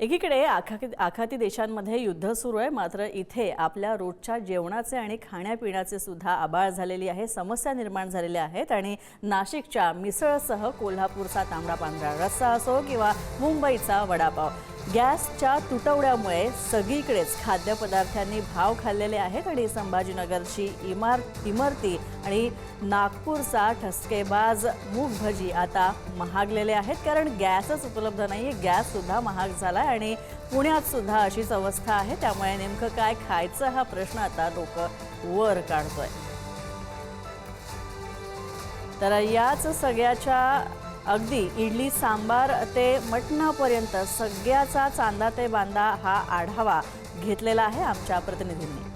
एकीकडे आखाती देशांमध्ये युद्ध सुरू आहे, मात्र इथे आपल्या रोजच्या जेवणाचे आणि खाण्यापिण्याचे सुद्धा आबाळ झालेली आहे, समस्या निर्माण झालेल्या आहेत। आणि नाशिकच्या मिसळसह कोल्हापूरचा तांबडा पांढरा रस्सा असो किंवा मुंबईचा वडापाव, गॅसच्या तुटवड्यामुळे सगळीकडेच खाद्यपदार्थांनी भाव खाल्लेले आहेत। आणि संभाजीनगरची इमरती आणि नागपूरचा ठसकेबाज मूग भजी आता महागलेले आहेत, कारण गॅसच उपलब्ध नाही, गॅस सुद्धा महाग झालाय। आणि पुण्यात सुद्धा अशीच अवस्था आहे, त्यामुळे नेमकं काय खायचं हा प्रश्न आता डोकं वर काढतोय। तर याच सगळ्याच्या अगदी इडली सांबार ते मटणापर्यंत सगळ्याचा चांदा ते बांदा हा आढावा घेतलेला आहे आमच्या प्रतिनिधींनी।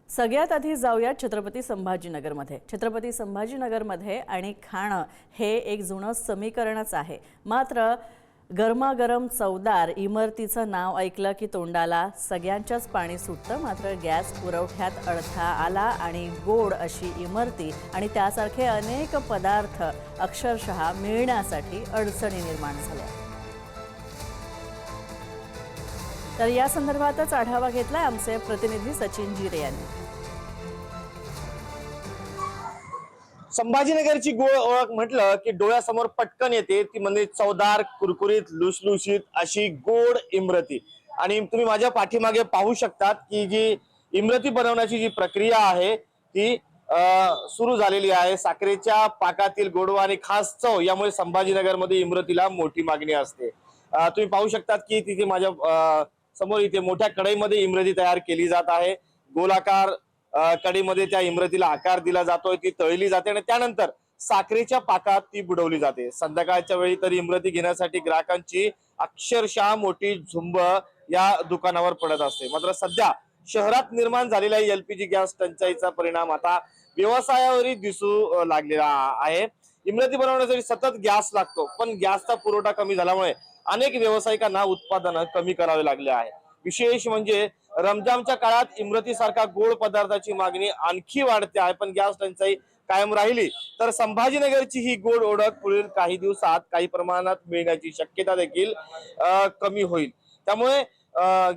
सगळ्यात आधी जाऊया छत्रपती संभाजीनगरमध्ये। छत्रपती संभाजीनगरमध्ये आणि खाणं हे एक जुनं समीकरणच आहे, मात्र गरमागरम चवदार इमरतीचं नाव ऐकलं की तोंडाला सगळ्यांच्याच पाणी सुटतं। मात्र गॅस पुरवठ्यात अडथळा आला आणि गोड अशी इमरती आणि त्यासारखे अनेक पदार्थ अक्षरशः मिळण्यासाठी अडचणी निर्माण झाल्या। तर या संदर्भातच आढावा घेतलाय आमचे प्रतिनिधी सचिन जिरे यांनी। संभाजीनगरची गोड ओळख म्हटलं की डोळ्यासमोर पटकन येते ती म्हणजे चवदार, कुरकुरीत, लुसलुशीत अशी गोड इमरती। आणि तुम्ही माझ्या पाठीमागे पाहू शकतात की जी इमरती बनवण्याची जी प्रक्रिया आहे ती सुरू झालेली आहे। साखरेच्या पाकातील गोडवा आणि खास चव यामुळे संभाजीनगरमध्ये इमरतीला मोठी मागणी असते। तुम्ही पाहू शकतात की तिथे माझ्या समोर इथे मोठ्या कढईमध्ये इमरती तयार केली जात आहे। गोलाकार कढईमध्ये त्या इमरतीला आकार दिला जातोय, ती तळली जाते आणि त्यानंतर साखरेच्या पाकात ती बुडवली जाते। संध्याकाळच्या वेळी तर इमरती घेण्यासाठी ग्राहकांची अक्षरशः मोठी झुंब या दुकानावर पडत असते। मात्र सध्या शहरात निर्माण झालेल्या एलपीजी गॅस टंचाईचा परिणाम आता व्यवसायावरही दिसू लागलेला आहे। इमरती बनवण्यासाठी सतत गॅस लागतो, पण गॅसचा पुरवठा कमी झाल्यामुळे अनेक व्यावसायिकांना उत्पादन कमी करावे लागले आहे। विशेष म्हणजे रमजानच्या काळात इमरती सारखा गोड पदार्थाची मागणी आणखी वाढते आहे, पण गॅस टंचाई कायम राहिली तर संभाजीनगरची ही गोड ओळख पुढील काही दिवसात काही प्रमाणात मिळण्याची शक्यता देखील कमी होईल। त्यामुळे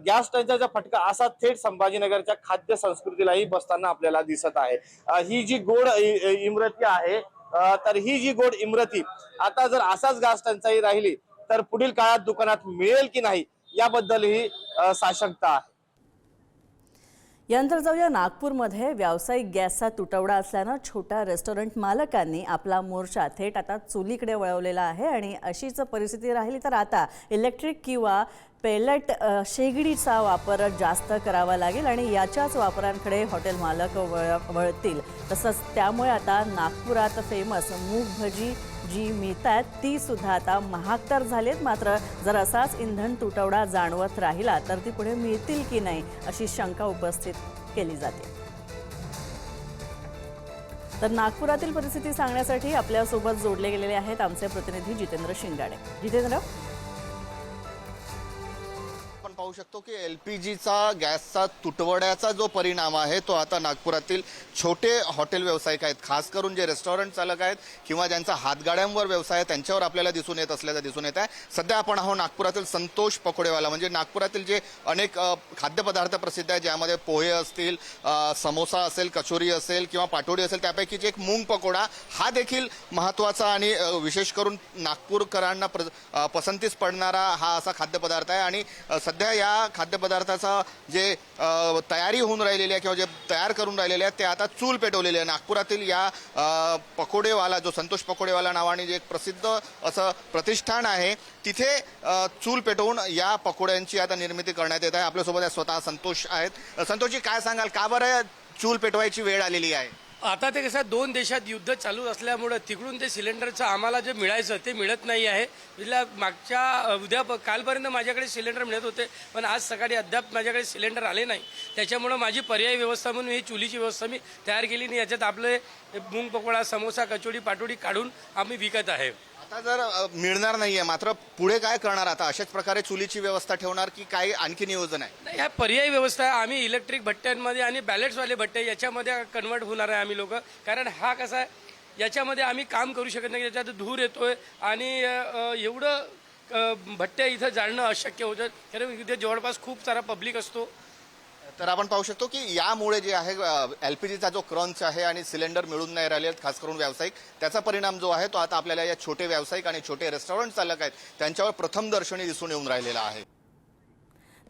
गॅस टंचाईचा फटका असा थेट संभाजीनगरच्या खाद्य संस्कृतीलाही बसताना आपल्याला दिसत आहे। ही जी गोड इमरती आहे तर ही जी गोड इमरती आता जर असाच गॅस टंचाई राहिली तर पुढील काळात दुकानात मिळेल की नाही याबद्दलही साशंकता आहे। यानंतर जाऊया नागपूरमध्ये। व्यावसायिक गॅसचा तुटवडा असल्यानं छोट्या रेस्टॉरंट मालकांनी आपला मोर्चा थेट आता चुलीकडे वळवलेला आहे। आणि अशीच परिस्थिती राहिली तर आता इलेक्ट्रिक किंवा पेलेट शेगडीचा वापर जास्त करावा लागेल आणि याच्याच वापरांकडे हॉटेल मालक वळतील। तसंच त्यामुळे आता नागपुरात फेमस मूग भजी जी मिळतात ती सुद्धा आता महाग तर झालीत, मात्र जर असाच इंधन तुटवडा जाणवत राहिला तर ती पुढे मिळतील की नाही अशी शंका उपस्थित केली जाते। तर नागपुरातील परिस्थिती सांगण्यासाठी आपल्यासोबत जोडले गेलेले आहेत आमचे प्रतिनिधी जितेंद्र शिंगाडे। जितेंद्र, पाहू शकतो की एलपीजीचा गॅसचा तुटवड्याचा जो परिणाम आहे तो आता नागपुरातील छोटे हॉटेल व्यावसायिक आहेत, खास करून जे रेस्टॉरंट चालक आहेत किंवा ज्यांचा हातगाड्यांवर व्यवसाय आहे त्यांच्यावर आपल्याला दिसून येत असल्याचं दिसून येत आहे। सध्या आपण आहोत नागपुरातील संतोष पकोडेवाला, म्हणजे नागपुरातील जे अनेक खाद्यपदार्थ प्रसिद्ध आहेत, ज्यामध्ये पोहे असतील, समोसा असेल, कचोरी असेल किंवा पाटोडी असेल, त्यापैकीच एक मूंग पकोडा हा देखील महत्त्वाचा आणि विशेष करून नागपूरकरांना पसंतीस पडणारा हा असा खाद्यपदार्थ आहे। आणि सध्या या खाद्यपदार्थाचा जे तयारी होऊन राहिलेली आहे किंवा जे तयार करून राहिलेले आहेत ते आता चूल पेटवलेले आहे। नागपुरातील या पकोडेवाला, जो संतोष पकोडेवाला नावाने जे एक प्रसिद्ध असं प्रतिष्ठान आहे, तिथे चूल पेटवून या पकोड्यांची आता निर्मिती करण्यात येत आहे। आपल्यासोबत स्वतः संतोष आहेत। संतोषजी, काय सांगाल, का बरं चूल पेटवायची वेळ आलेली आहे? आता ते कसं दोन देशात युद्ध चालू असल्यामुळे तिकडून ते सिलेंडरचं आम्हाला जे मिळायचं ते मिळत नाही आहे। कालपर्यंत माझ्याकडे सिलेंडर मिळत होते, पण आज सकाळी अद्याप माझ्याकडे सिलेंडर आले नाही। त्याच्यामुळे माझी पर्यायी व्यवस्था म्हणून ही चुलीची व्यवस्था मी तयार केली नाही। याच्यात आपले मूंग पकोडा, समोसा, कचोडी, पाटोडी काढून आम्ही विकत आहे। आता जर मिळणार नाहीये, मात्र पुढे काय करणार आता? अशाच प्रकारे चुलीची व्यवस्था ठेवणार की काय आणखी नियोजन आहे? नाही, ह्या पर्यायी व्यवस्था आहे. आम्ही इलेक्ट्रिक भट्ट्यांमध्ये आणि बॅलेट्सवाले भट्टे याच्यामध्ये कन्वर्ट होणार आहे आम्ही लोक. कारण हा कसा आहे, याच्यामध्ये आम्ही काम करू शकत नाही, याच्यात धूर येतोय आणि एवढं भट्ट्या इथं जाळणं अशक्य होतं. कारण इथे जवळपास खूप सारा पब्लिक असतो. तर आपण पाहू शकतो की यामुळे जे आहे एलपीजीचा जो क्रंच आहे आणि सिलेंडर मिळून नाही राहिले आहेत, खास करून व्यावसायिक, त्याचा परिणाम जो आहे तो आता आपल्याला या छोटे व्यावसायिक आणि छोटे रेस्टॉरंट चालक आहेत त्यांच्यावर प्रथम दर्शनी दिसून येऊन राहिलेला आहे.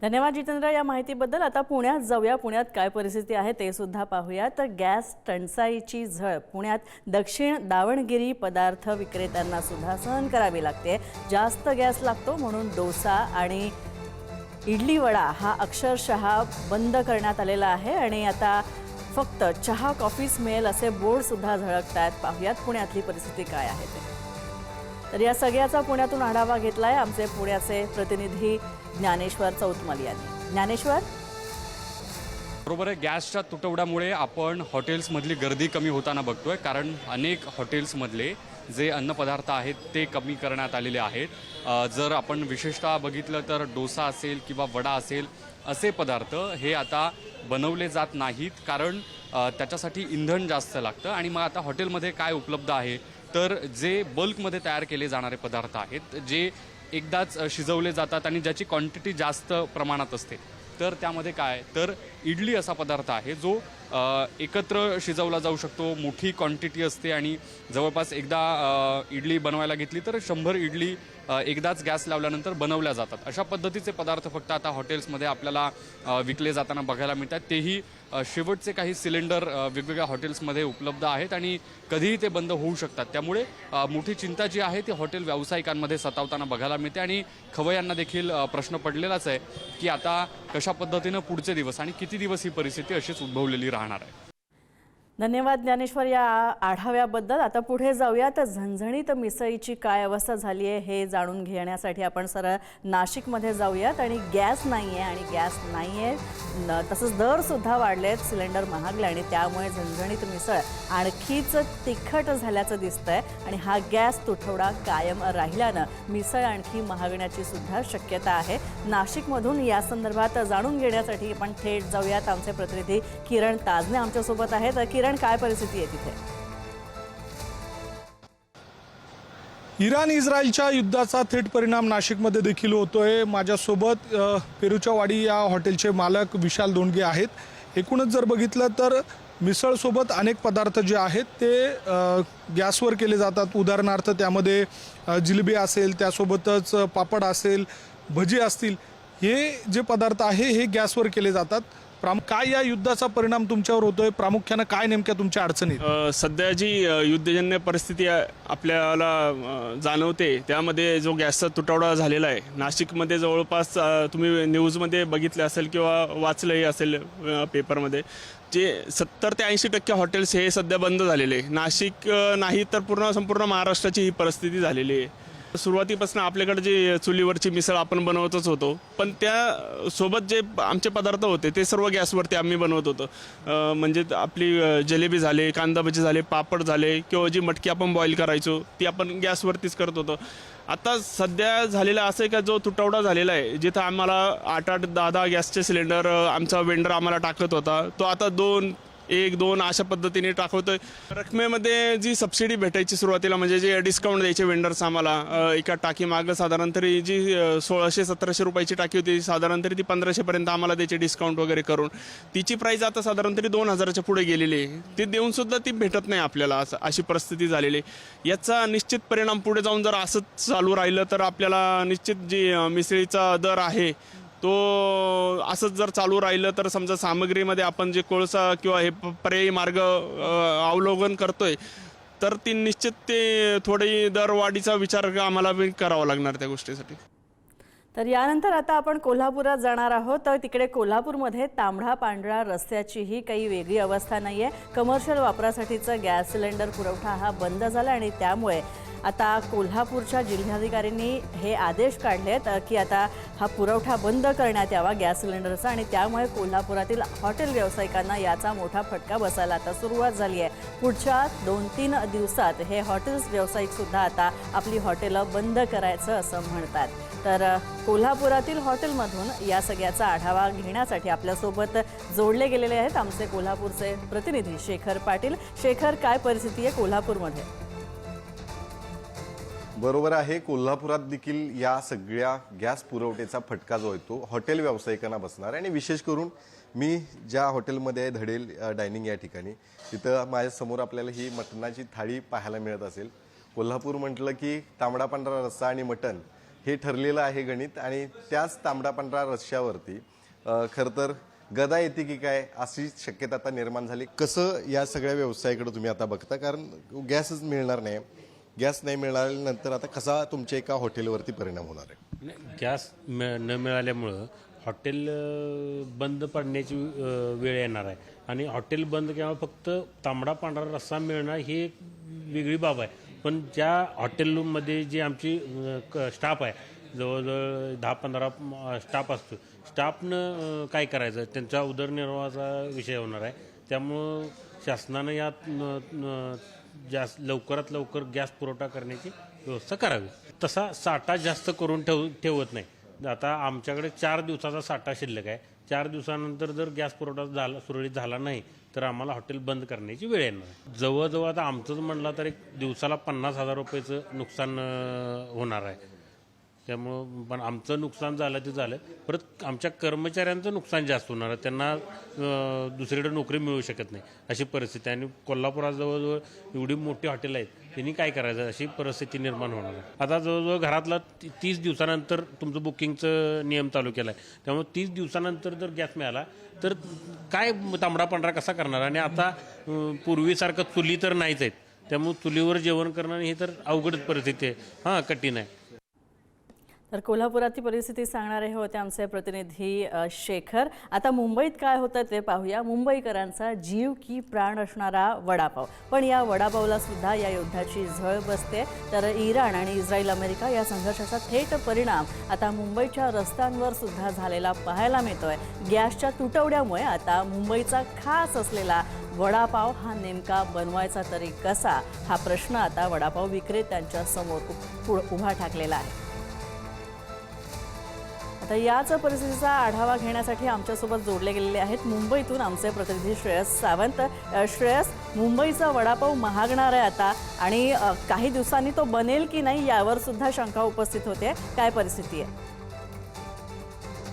धन्यवाद जितेंद्र या माहितीबद्दल. आता पुण्यात जाऊया. पुण्यात काय परिस्थिती आहे ते सुद्धा पाहूया. तर गॅस टंचाईची झळ पुण्यात दक्षिण दावणगिरी पदार्थ विक्रेत्यांना सुद्धा सहन करावी लागते. जास्त गॅस लागतो म्हणून डोसा आणि इडली वडा हा अक्षरशः बंद करण्यात आलेला आहे आणि आता फक्त चहा कॉफीच मिळेल असे बोर्ड सुद्धा झळकत आहेत. पाहूयात पुण्यातली परिस्थिती काय आहे ते. तर या सगळ्याचा पुण्यातून आढावा घेतलाय आमचे पुण्याचे प्रतिनिधी ज्ञानेश्वर चौतमल यांनी. ज्ञानेश्वर. बरोबर आहे, गॅसच्या तुटवड्यामुळे आपण हॉटेल्समधली गर्दी कमी होताना बघतोय. कारण अनेक हॉटेल्समधले जे अन्नपदार्थ आहेत ते कमी करण्यात आलेले आहेत. जर आपण विशेषतः बघितलं तर डोसा असेल किंवा वडा असेल असे पदार्थ हे आता बनवले जात नाहीत, कारण त्याच्यासाठी इंधन जास्त लागतं. आणि मग आता हॉटेलमध्ये काय उपलब्ध आहे तर जे बल्कमध्ये तयार केले जाणारे पदार्थ आहेत, जे एकदाच शिजवले जातात आणि ज्याची क्वांटिटी जास्त प्रमाणात असते, तर त्यामध्ये काय तर इडली असा पदार्थ आहे जो एकत्र शिजवला जाऊ शकतो. मोठी क्वांटिटी असते आणि जवळपास एकदा इडली बनवायला घेतली तर 100 इडली एकदाच गॅस लावल्यानंतर बनवल्या जातात. अशा पद्धतीचे पदार्थ फक्त आता हॉटेल्समध्ये आपल्याला विकले जाताना बघायला मिळतात. तेही शेवटचे काही सिलेंडर वेगवेगळ्या हॉटेल्समध्ये उपलब्ध आहेत आणि कधीही ते बंद होऊ शकतात. त्यामुळे मोठी चिंता जी आहे ती हॉटेल व्यावसायिकांमध्ये सतावताना बघायला मिळते आणि खवय्यांना देखील प्रश्न पडलेलाच आहे की आता कशा पद्धतीनं पुढचे दिवस आणि किती दिवस ही परिस्थिती अशीच उद्भवलेली राहणार आहे. धन्यवाद ज्ञानेश्वर या आढाव्याबद्दल. आता पुढे जाऊया. तर झणझणीत मिसळीची काय अवस्था झाली आहे हे जाणून घेण्यासाठी आपण सरळ नाशिकमध्ये जाऊयात. आणि गॅस नाही आहे आणि गॅस नाही आहे तसंच दरसुद्धा वाढले आहेत, सिलेंडर महागले आणि त्यामुळे झणझणीत मिसळ आणखीच तिखट झाल्याचं दिसतंय. आणि हा गॅस तुटवडा कायम राहिल्यानं मिसळ आणखी महागण्याची सुद्धा शक्यता आहे. नाशिकमधून या संदर्भात जाणून घेण्यासाठी आपण थेट जाऊयात. आमचे प्रतिनिधी किरण ताजने आमच्यासोबत आहेत. किरण, काय परिस्थिती आहे तिथे? इराण इस्रायलच्या युद्धाचा थेट परिणाम नाशिकमध्ये देखील होतोय. माझ्यासोबत पेरूच्या वाडी या हॉटेलचे मालक विशाल दोंडगे आहेत. एकूणच जर बघितलं तर मिसळसोबत अनेक पदार्थ जे आहेत ते गॅसवर केले जातात. उदाहरणार्थ त्यामध्ये जिलेबी असेल, त्यासोबतच पापड असेल, भजी असतील, हे जे पदार्थ आहे हे गॅसवर केले जातात. काय या युद्धाचा परिणाम तुमच्यावर होतोय? प्रामुख्यानं काय नेमक्या तुमच्या अडचणी? सध्या जी युद्धजन्य परिस्थिती आपल्याला जाणवते त्यामध्ये जो गॅसचा तुटवडा झालेला आहे नाशिकमध्ये, जवळपास तुम्ही न्यूजमध्ये बघितले असेल किंवा वाचलंही असेल पेपरमध्ये, जे 70 ते 80% हॉटेल्स हे सध्या बंद झालेले. नाशिक नाही तर संपूर्ण महाराष्ट्राची ही परिस्थिती झालेली आहे. सुरुवातीपासून आपल्याकडे जे चुलीवरची मिसळ आपण बनवतच होतो, पण त्या सोबत जे आमचे पदार्थ होते ते सर्व गॅसवरती आम्ही बनवत होतो. म्हणजे आपली जलेबी झाले, कांदा भजी झाले, पापड झाले किंवा जी मटकी आपण बॉईल करायचो ती आपण गॅसवरतीच करत होतो. आता सध्या झालेला असं आहे का जो तुटवडा झालेला आहे, जिथं आम्हाला 8-8, 10-10 गॅसचे सिलेंडर आमचा वेंडर आम्हाला टाकत होता, तो आता 1-2 अशा पद्धतीने टाकवतोय. रकमेमध्ये जी सबसिडी भेटायची सुरुवातीला, म्हणजे जे डिस्काउंट द्यायचे वेंडर्स आम्हाला, एका टाकी मागं साधारण तरी जी 1600-1700 रुपयाची टाकी होती, साधारण तरी ती 1500पर्यंत आम्हाला द्यायची डिस्काउंट वगैरे करून. तिची प्राईस आता साधारण तरी 2000च्या पुढे गेलेली आहे. ती देऊन सुद्धा ती भेटत नाही आपल्याला, अशी परिस्थिती झालेली. याचा निश्चित परिणाम पुढे जाऊन जर असंच चालू राहिलं तर आपल्याला निश्चित जी मिसळीचा दर आहे तो असंच जर चालू राहिलं तर समजा सामग्रीमध्ये आपण जे कोळसा किंवा हे पर्यायी मार्ग अवलोकन करतोय तर ती निश्चित ते थोडी दरवाढीचा विचार आम्हाला करावा लागणार त्या गोष्टीसाठी. तर यानंतर आता आपण कोल्हापुरात जाणार आहोत. तर तिकडे कोल्हापूरमध्ये तांबडा पांढरा रस्त्याचीही काही वेगळी अवस्था नाही आहे. कमर्शियल वापरासाठीचा गॅस सिलेंडर पुरवठा हा बंद झाला आणि त्यामुळे आता कोल्हापूरच्या जिल्हाधिकाऱ्यांनी हे आदेश काढलेत की आता हा पुरवठा बंद करण्यात यावा गॅस सिलेंडरचा, आणि त्यामुळे कोल्हापुरातील हॉटेल व्यावसायिकांना याचा मोठा फटका बसायला आता सुरुवात झाली आहे. पुढच्या 2-3 दिवसात हे हॉटेल्स व्यावसायिक सुद्धा आता आपली हॉटेलं बंद करायचं असं म्हणतात. तर कोल्हापुरातील हॉटेलमधून या सगळ्याचा आढावा घेण्यासाठी आपल्यासोबत जोडले गेलेले आहेत आमचे कोल्हापूरचे प्रतिनिधी शेखर पाटील. शेखर, काय परिस्थिती आहे कोल्हापूरमध्ये? बरोबर आहे, कोल्हापुरात देखील या सगळ्या गॅस पुरवठ्याचा फटका जो आहे तो हॉटेल व्यावसायिकांना बसणार आहे. आणि विशेष करून मी ज्या हॉटेलमध्ये आहे धडेल डायनिंग या ठिकाणी, तिथं माझ्यासमोर आपल्याला ही मटणाची थाळी पाहायला मिळत असेल. कोल्हापूर म्हटलं की तांबडा पांढरा रस्सा आणि मटण हे ठरलेलं आहे गणित, आणि त्याच तांबडा पांढरा रश्श्यावरती खरं तर गदा येते की काय अशी शक्यता आता निर्माण झाली. कसं या सगळ्या व्यवसायाकडे तुम्ही आता बघता, कारण गॅसच मिळणार नाही, गॅस नाही मिळाल्यानंतर आता कसा तुमच्या एका हॉटेलवरती परिणाम होणार आहे? गॅस न मिळाल्यामुळं हॉटेल बंद पडण्याची वेळ येणार आहे. आणि हॉटेल बंद केव्हा फक्त तांबडा पांढरा रस्सा मिळणार ही एक वेगळी बाब आहे. पण ज्या हॉटेलमध्ये जे आमची स्टाफ आहे, जवळजवळ 10-15 स्टाफ असतो, स्टाफनं काय करायचं त्यांचा उदरनिर्वाहाचा विषय होणार आहे. त्यामुळं शासनानं यात जास्त लवकरात लवकर गॅस पुरवठा करण्याची व्यवस्था करावी. तसा साठा जास्त करून ठेवत नाही. आता आमच्याकडे 4 दिवसाचा साठा शिल्लक आहे. 4 दिवसानंतर जर गॅस पुरवठा सुरळीत झाला नाही तर आम्हाला हॉटेल बंद करण्याची वेळ येणार. जवळजवळ आता आमचंच म्हणलं तर एक दिवसाला 50,000 रुपयाचं नुकसान होणार आहे. त्यामुळं पण आमचं नुकसान झालं ते झालं, परत आमच्या कर्मचाऱ्यांचं नुकसान जास्त होणार आहे. त्यांना दुसरीकडे नोकरी मिळू शकत नाही अशी परिस्थिती आहे. आणि कोल्हापुरात जवळजवळ एवढी मोठी हॉटेल आहेत, त्यांनी काय करायचं अशी परिस्थिती निर्माण होणार आहे. आता जवळजवळ घरातला 30 दिवसानंतर तुमचं बुकिंगचं नियम चालू केला आहे. त्यामुळे 30 दिवसानंतर जर गॅस मिळाला तर काय तांबडा पांढरा कसा करणार? आणि आता पूर्वीसारखं चुली तर नाहीच आहेत, त्यामुळे चुलीवर जेवण करणं हे तर अवघडच परिस्थिती आहे, हां कठीण आहे. तर कोल्हापुरातील परिस्थिती सांगणारे होते आमचे प्रतिनिधी शेखर. आता मुंबईत काय होतं ते पाहूया. मुंबईकरांचा जीव की प्राण असणारा वडापाव, पण या वडापावला सुद्धा या युद्धाची झळ बसते. तर इराण आणि इस्रायल अमेरिका या संघर्षाचा थेट परिणाम आता मुंबईच्या रस्त्यांवर सुद्धा झालेला पाहायला मिळतोय. गॅसच्या तुटवड्यामुळे आता मुंबईचा खास असलेला वडापाव हा नेमका बनवायचा तरी कसा, हा प्रश्न आता वडापाव विक्रेत्यांच्या समोर उभा ठाकलेला आहे. तर याच परिस्थितीचा आढावा घेण्यासाठी आमच्यासोबत जोडले गेलेले आहेत मुंबईतून आमचे प्रतिनिधी श्रेयस सावंत. श्रेयस, मुंबईचा वडापाव महागणार आहे आता, आणि काही दिवसांनी तो बनेल की नाही यावर सुद्धा शंका उपस्थित होते. काय परिस्थिती आहे?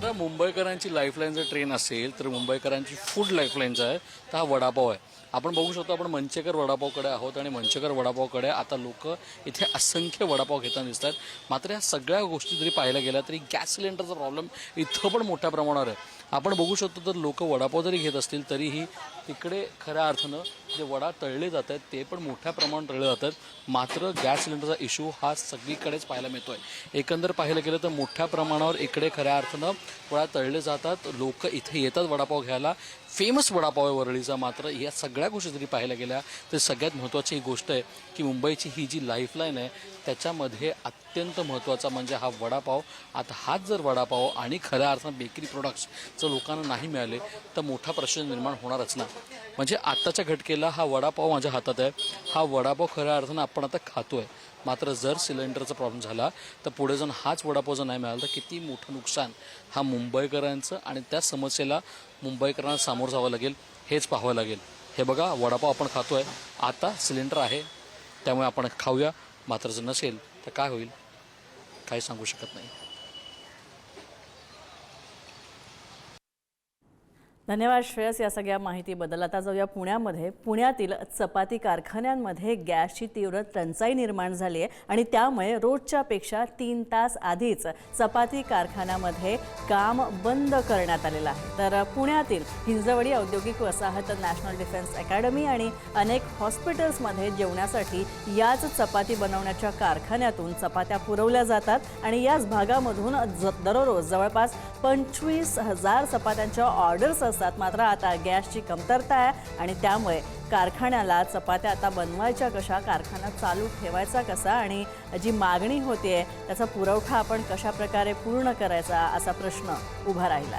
तर मुंबईकरांची लाईफलाईन जर ट्रेन असेल तर मुंबईकरांची फूड लाईफलाईन जो आहे तर हा वडापाव आहे. आपण बघू शकतो, आपण मंचेकर वडापावकडे आहोत आणि मंचेकर वडापावकडे आता लोक इथे असंख्य वडापाव घेताना दिसतात. मात्र या सगळ्या गोष्टी जरी पाहायला गेल्या तरी गॅस सिलेंडरचा प्रॉब्लेम इथं पण मोठ्या प्रमाणावर आहे. आपण बघू शकतो तर लोक वडापाव जरी घेत असतील तरीही तिकडे खऱ्या अर्थानं जे वडा तळले जात आहेत ते पण मोठ्या प्रमाणात तळले जातात. मात्र गॅस सिलेंडरचा इश्यू हा सगळीकडेच पाहायला मिळतो आहे. एकंदर पाहायला गेलं तर मोठ्या प्रमाणावर इकडे खऱ्या अर्थानं वडा तळले जातात. लोक इथे येतात वडापाव घ्यायला. फेमस वडापाव आहे वरळीचा. मात्र या सगळ्या गोष्टी जरी पाहायला गेल्या तर सगळ्यात महत्त्वाची ही गोष्ट आहे की मुंबईची ही जी लाईफलाईन आहे त्याच्यामध्ये अत्यंत महत्त्वाचा म्हणजे हा वडापाव. आता हाच जर वडापाव आणि खऱ्या अर्थानं बेकरी प्रोडक्ट्स जर लोकांना नाही मिळाले तर मोठा प्रश्न निर्माण होणारच ना. म्हणजे आत्ताच्या घटकेला हा वडापाव माझ्या हातात आहे. हा वडापाव खऱ्या अर्थानं आपण आता खातो आहे. मात्र जर सिलेंडरचा प्रॉब्लेम झाला तर पुढे जाऊन हाच वडापाव जर नाही मिळाला तर किती मोठं नुकसान हा मुंबईकरांचं आणि त्या समस्येला मुंबईकरांना सामोरं जावं लागेल हेच पाहावं लागेल. हे बघा, वडापाव आपण खातो आहे, आता सिलेंडर आहे त्यामुळे आपण खाऊया. मात्र जर नसेल तर काय होईल काही सांगू शकत नाही. धन्यवाद श्रेयस या सगळ्या माहितीबद्दल. आता जाऊया पुण्यामध्ये. पुण्यातील चपाती कारखान्यांमध्ये गॅसची तीव्र टंचाई निर्माण झाली आहे आणि त्यामुळे रोजच्या पेक्षा 3 तास आधीच चपाती कारखान्यामध्ये काम बंद करण्यात आलेलं आहे. तर पुण्यातील हिंजवडी औद्योगिक वसाहत, नॅशनल डिफेन्स अकॅडमी आणि अनेक हॉस्पिटल्समध्ये जेवणासाठी याच चपाती बनवण्याच्या कारखान्यातून चपात्या पुरवल्या जातात आणि याच भागामधून दररोज जवळपास 25,000 चपात्यांच्या ऑर्डर्स असतात. मात्र आता गॅसची कमतरता आहे आणि त्यामुळे कारखान्याला चपात्या आता बनवायच्या कशा, कारखाना चालू ठेवायचा कसा आणि जी मागणी होतीये त्याचा पुरवठा आपण कशा प्रकारे पूर्ण करायचा असा प्रश्न उभा राहिला.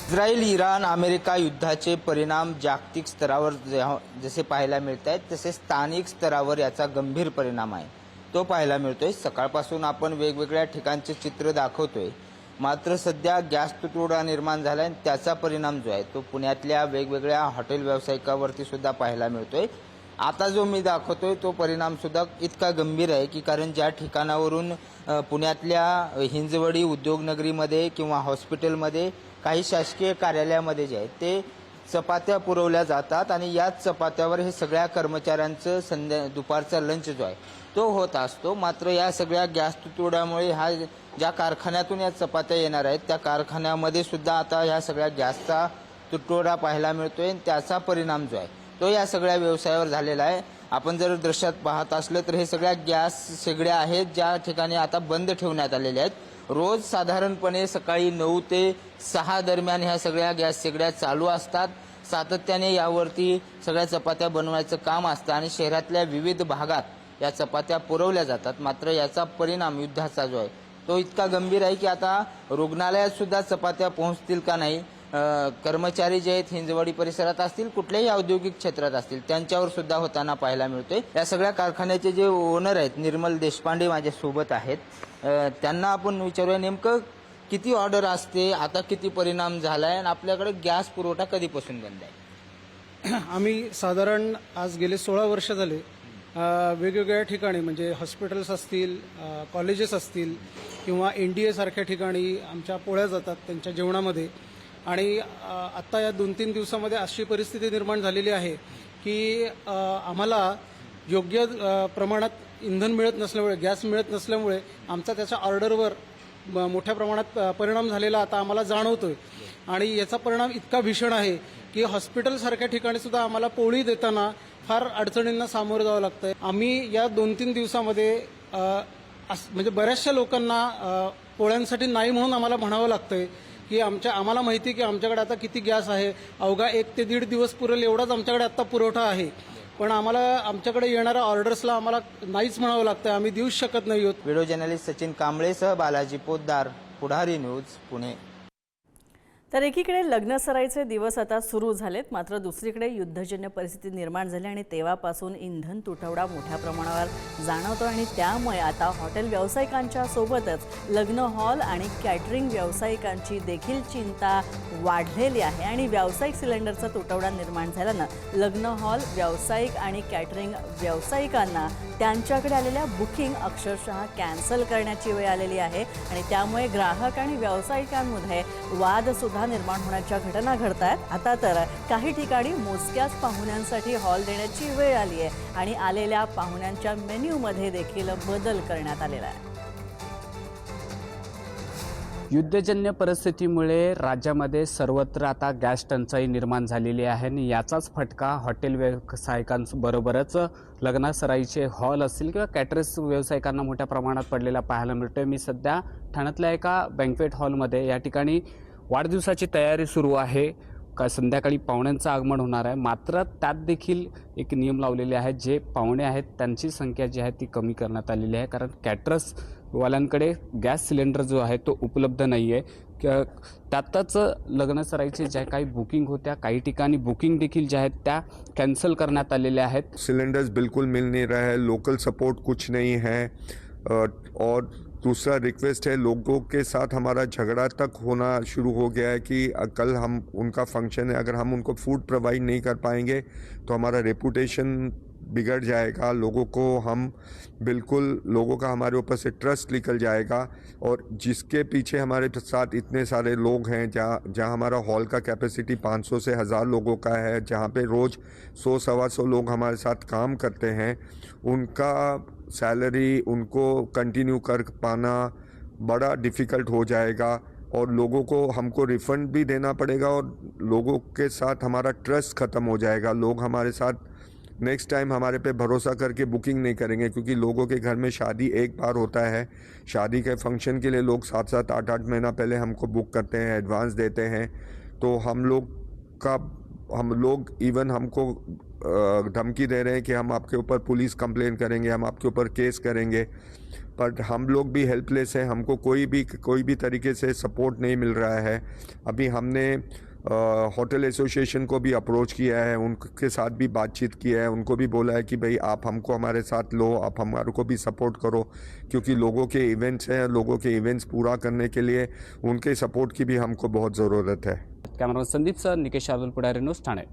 इस्रायल, इराण, अमेरिका युद्धाचे परिणाम जागतिक स्तरावर जसे पाहायला मिळत आहेत तसे स्थानिक स्तरावर याचा गंभीर परिणाम आहे तो पाहायला मिळतोय. सकाळपासून आपण वेगवेगळ्या ठिकाणचे चित्र दाखवतोय, मात्र सध्या गॅस तुटवडा निर्माण झाला आणि त्याचा परिणाम जो आहे तो पुण्यातल्या वेगवेगळ्या हॉटेल व्यावसायिकावरती सुद्धा पाहायला मिळतोय. आता जो मी दाखवतोय तो परिणाम सुद्धा इतका गंभीर आहे की कारण ज्या ठिकाणावरून पुण्यातल्या हिंजवडी उद्योगनगरीमध्ये किंवा हॉस्पिटलमध्ये काही शासकीय कार्यालयामध्ये जे आहे ते चपात्या पुरवल्या जातात आणि याच चपात्यावर हे सगळ्या कर्मचाऱ्यांचं दुपारचा लंच जो आहे तो होत असतो. मात्र या सगळ्या गॅस तुटवड्यामुळे हा ज्या कारखान्यातून या चपात्या येणार आहेत त्या कारखान्यामध्ये सुद्धा आता ह्या सगळ्या गॅसचा तुटवडा पाहायला मिळतोय आणि त्याचा परिणाम जो आहे तो या सगळ्या व्यवसायावर झालेला आहे. आपण जर दृश्यात पाहत असलं तर हे सगळ्या गॅस शेगड्या आहेत ज्या ठिकाणी आता बंद ठेवण्यात आलेल्या आहेत. रोज साधारणपणे सकाळी 9 ते 6 दरम्यान ह्या सगळ्या गॅस शेगड्या चालू असतात. सातत्याने यावरती सगळ्या चपात्या बनवायचं काम असतं आणि शहरातल्या विविध भागात या चपात्या पुरवल्या जातात. मात्र याचा परिणाम युद्धाचा जो आहे तो इतका गंभीर आहे की आता रुग्णालयात सुद्धा चपात्या पोहोचतील का नाही, कर्मचारी जे आहेत हिंजवडी परिसरात असतील कुठल्याही औद्योगिक क्षेत्रात असतील त्यांच्यावर सुद्धा होताना पाहायला मिळतोय. या सगळ्या कारखान्याचे जे ओनर आहेत निर्मल देशपांडे माझ्या सोबत आहेत, त्यांना आपण विचारूया नेमकं किती ऑर्डर असते, आता किती परिणाम झालाय आणि आपल्याकडे गॅस पुरवठा कधीपासून बंद आहे. आम्ही साधारण आज गेले 16 वर्ष झाले वेगवेगळ्या ठिकाणी म्हणजे हॉस्पिटल्स असतील, कॉलेजेस असतील किंवा NDA सारख्या ठिकाणी आमच्या पोळ्या जातात त्यांच्या जेवणामध्ये. आणि आत्ता या 2-3 दिवसामध्ये अशी परिस्थिती निर्माण झालेली आहे की आम्हाला योग्य प्रमाणात इंधन मिळत नसल्यामुळे, गॅस मिळत नसल्यामुळे आमचा त्याच्या ऑर्डरवर मोठ्या प्रमाणात परिणाम झालेला आता आम्हाला जाणवतोय. आणि याचा परिणाम इतका भीषण आहे की हॉस्पिटलसारख्या ठिकाणी सुद्धा आम्हाला पोळी देताना फार अडचणींना सामोरं जावं लागतंय. आम्ही या 2-3 दिवसामध्ये म्हणजे बऱ्याचशा लोकांना पोळ्यांसाठी नाही म्हणून आम्हाला म्हणावं लागतंय की आम्हाला माहिती की आमच्याकडे आता किती गॅस आहे, अवघा 1 ते 1.5 दिवस पुरेल एवढाच आमच्याकडे आता पुरवठा आहे. पण आम्हाला आमच्याकडे येणाऱ्या ऑर्डर्सला आम्हाला नाहीच म्हणावं लागतंय, आम्ही देऊच शकत नाही आहोत. व्हिडिओ जर्नलिस्ट सचिन कांबळेसह बालाजी पोद्दार, पुढारी न्यूज, पुणे. तर एकीकडे लग्नसराईचे दिवस आता सुरू झालेत, मात्र दुसरीकडे युद्धजन्य परिस्थिती निर्माण झाली आणि तेव्हापासून इंधन तुटवडा मोठ्या प्रमाणावर जाणवतो आणि त्यामुळे आता हॉटेल व्यावसायिकांच्या सोबतच लग्न हॉल आणि कॅटरिंग व्यावसायिकांची देखील चिंता वाढलेली आहे. आणि व्यावसायिक सिलेंडरचा तुटवडा निर्माण झाल्यानं लग्न हॉल व्यावसायिक आणि कॅटरिंग व्यावसायिकांना त्यांच्याकडे आलेल्या बुकिंग अक्षरशः कॅन्सल करण्याची वेळ आलेली आहे आणि त्यामुळे ग्राहक आणि व्यावसायिकांमध्ये वाद सुद्धा निर्माण होण्याच्या घटना घडत आहेत. आता तर काही ठिकाणी मोजक्याच पाहुण्यांसाठी हॉल देण्याची वेळ आली आहे आणि आलेल्या पाहुण्यांच्या मेन्यूमध्ये देखील बदल करण्यात आलेला आहे. युद्धजन्य परिस्थितीमुळे राज्यामध्ये सर्वत्र आता गॅस टंचाई निर्माण झालेली आहे आणि याचाच फटका हॉटेल व्यावसायिकांबरोबरच लग्नासराईचे हॉल असतील किंवा कॅटरर्स व्यावसायिकांना मोठ्या प्रमाणात पडलेला पाहायला मिळतोय. मी सध्या ठाण्यातल्या एका बँक्वेट हॉलमध्ये, या ठिकाणी वाढदिवसाची तयारी सुरू आहे. का संध्याकाळी पाहुण्यांचं आगमन होणार आहे, मात्र त्यात देखील एक नियम लावलेले आहेत. जे पाहुणे आहेत त्यांची संख्या जी आहे ती कमी करण्यात आलेली आहे, कारण कॅटरर्स वाल्यांकडे गॅस सिलेंडर जो आहे तो उपलब्ध नाही आहे. त्यातच लग्नसराईचे ज्या काही बुकिंग होत्या, काही ठिकाणी बुकिंग देखील ज्या आहेत त्या कॅन्सल करण्यात आलेल्या आहेत. सिलेंडर्स बिल्कुल मिल नहीं रहा है, लोकल सपोर्ट कुछ नहीं है, और दूसरा रिक्वेस्ट है, लोगों के साथ हमारा झगड़ा तक होना शुरू हो गया है कि कल हम उनका फंक्शन है, अगर हम उनको फूड प्रोवाइड नहीं कर पाएंगे तो हमारा रेपुटेशन बिगड़ जाएगा, लोगों का हमारे ऊपर से ट्रस्ट निकल जाएगा. और जिसके पीछे हमारे साथ इतने सारे लोग हैं, जहाँ हमारा हॉल का कैपेसिटी 500 से 1000 लोगों का है, जहाँ पे रोज़ 100-125 लोग हमारे साथ काम करते हैं, उनका सैलरी उनको कंटिन्यू कर पाना बड़ा डिफ़िकल्ट हो जाएगा और लोगों को हमको रिफ़ंड भी देना पड़ेगा और लोगों के साथ हमारा ट्रस्ट ख़त्म हो जाएगा. लोग हमारे साथ नेक्स्ट टाइम हमारे पे भरोसा करके बुकिंग नहीं करेंगे, क्योंकि लोगों के घर में शादी एक बार होता है। शादी के फंक्शन के लिए लोग 7-7, 8-8 महीना पहले हमको बुक करते हैं, एडवांस देते हैं। तो हम लोग इवन हमको धमकी दे रहे हैं कि हम आपके ऊपर पुलिस कंप्लेन करेंगे, हम आपके ऊपर केस करेंगे। पर हम लोग भी हेल्पलेस हैं, हमको कोई भी तरीके से सपोर्ट नहीं मिल रहा है। अभी हमने होटल एसोसिएशन को भी अप्रोच किया है, उनके साथ भी बातचीत किया है, उनको भी बोला है कि भाई आप हमको हमारे साथ लो, आप हमारे को भी सपोर्ट करो, क्योंकि लोगों के इवेंट्स हैं, लोगों के इवेंट्स पूरा करने के लिए उनके सपोर्ट की भी हमको बहुत ज़रूरत है। कॅमेरामन संदीप सर, निकेश शार्दुल, पुढारी न्यूज, ठाणे।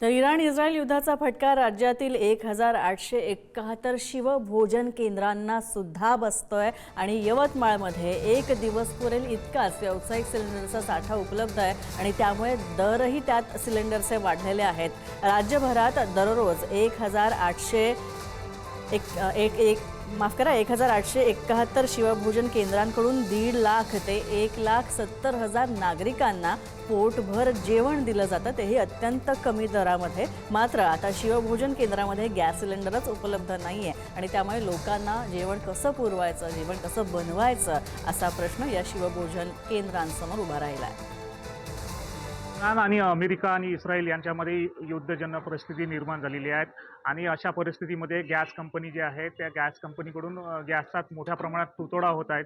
तर इराण इस्रायल युद्धाचा फटका राज्यातील 1871 शिवभोजन केंद्रांना सुद्धा बसतोय आणि यवतमाळमध्ये 1 दिवस पुरेल इतकाच व्यावसायिक सिलेंडरचा साठा उपलब्ध आहे आणि त्यामुळे दरही त्यात सिलेंडरचे वाढलेले आहेत। राज्यभरात दररोज 1871 शिवभोजन केंद्रांकडून 1.5 लाख ते 1,70,000 नागरिकांना पोटभर जेवण दिलं जातं, तेही अत्यंत कमी दरामध्ये। मात्र आता शिवभोजन केंद्रामध्ये गॅस सिलेंडरच उपलब्ध नाही आहे आणि त्यामुळे लोकांना जेवण कसं पुरवायचं, जेवण कसं बनवायचं असा प्रश्न या शिवभोजन केंद्रांसमोर उभा राहिला आहे। इराण आणि अमेरिका आणि इस्रायल यांच्यामध्ये युद्धजन्य परिस्थिती निर्माण झालेली आहे आणि अशा परिस्थितीमध्ये गॅस कंपनी जी आहे त्या गॅस कंपनीकडून गॅसचा मोठ्या प्रमाणात तुटवडा होत आहे।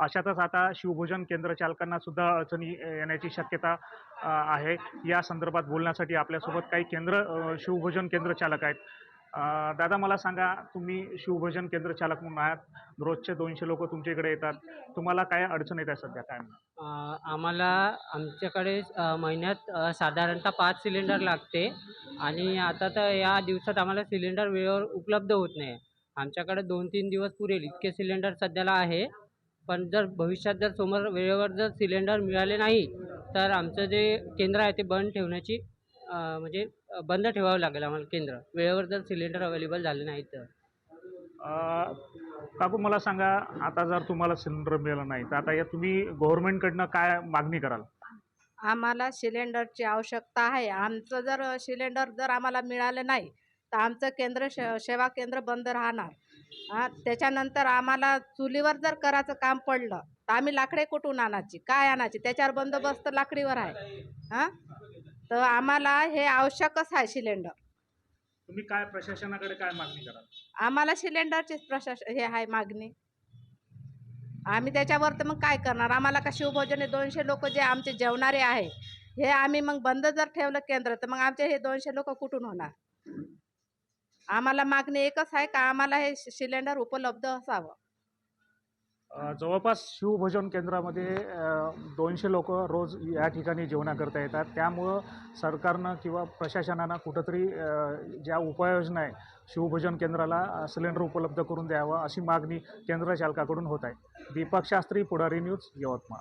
अशातच आता शिवभोजन केंद्र चालकांना सुद्धा अडचणी येण्याची शक्यता आहे। या संदर्भात बोलण्यासाठी आपल्यासोबत काही शिवभोजन केंद्र चालक आहेत। दादा, मला सांगा, तुम्ही शिवभोजन केंद्र चालक म्हणून आहात, रोजचे 200 लोक तुमच्याकडे येतात, तुम्हाला काय अडचण येत आहे सध्या, काय म्हणा? आम्हाला आमच्याकडे महिन्यात साधारणतः 5 सिलेंडर लागते आणि आता तर या दिवसात आम्हाला सिलेंडर वेळेवर उपलब्ध होत नाही। आमच्याकडे 2-3 दिवस पुरेल इतके सिलेंडर सध्याला आहे, पण जर भविष्यात जर समोर वेळेवर जर सिलेंडर मिळाले नाही तर आमचं जे केंद्र आहे ते बंद ठेवण्याची म्हणजे बंद ठेवावं लागेल आम्हाला केंद्र, वेळेवर जर सिलेंडर अवेलेबल झाले नाही तर। काकू, मला सांगा, आता जर तुम्हाला सिलेंडर मिळालं नाही तर आता तुम्ही गव्हर्नमेंटकडनं काय मागणी कराल? आम्हाला सिलेंडरची आवश्यकता आहे। आमचं जर सिलेंडर जर आम्हाला मिळालं नाही तर आमचं केंद्र सेवा केंद्र बंद राहणार। त्याच्यानंतर आम्हाला चुलीवर जर करायचं काम पडलं तर आम्ही लाकडे कुठून आणायची, काय आणायची, त्याच्यावर बंदोबस्त लाकडीवर आहे। तर आम्हाला हे आवश्यकच आहे सिलेंडर। तुम्ही काय प्रशासनाकडे काय मागणी कराल? आम्हाला सिलेंडरचीच हे आहे मागणी। आम्ही त्याच्यावर तर मग काय करणार? आम्हाला का शिवभोजन 200 लोक जे आमचे जेवणारे आहे हे आम्ही मग बंद जर ठेवलं केंद्र तर मग आमचे हे 200 लोक कुठून होणार? आम्हाला मागणी एकच आहे का आम्हाला हे सिलेंडर उपलब्ध असावं। जवळपास शिवभोजन केंद्रामध्ये 200 लोक रोज या ठिकाणी जेवणाकरता येतात, त्यामुळं सरकारनं किंवा प्रशासनानं कुठंतरी ज्या उपाययोजना आहे शिवभोजन केंद्राला सिलेंडर उपलब्ध करून द्यावं अशी मागणी केंद्र चालकाकडून होत आहे। दीपक शास्त्री, पुढारी न्यूज, यवतमाळ।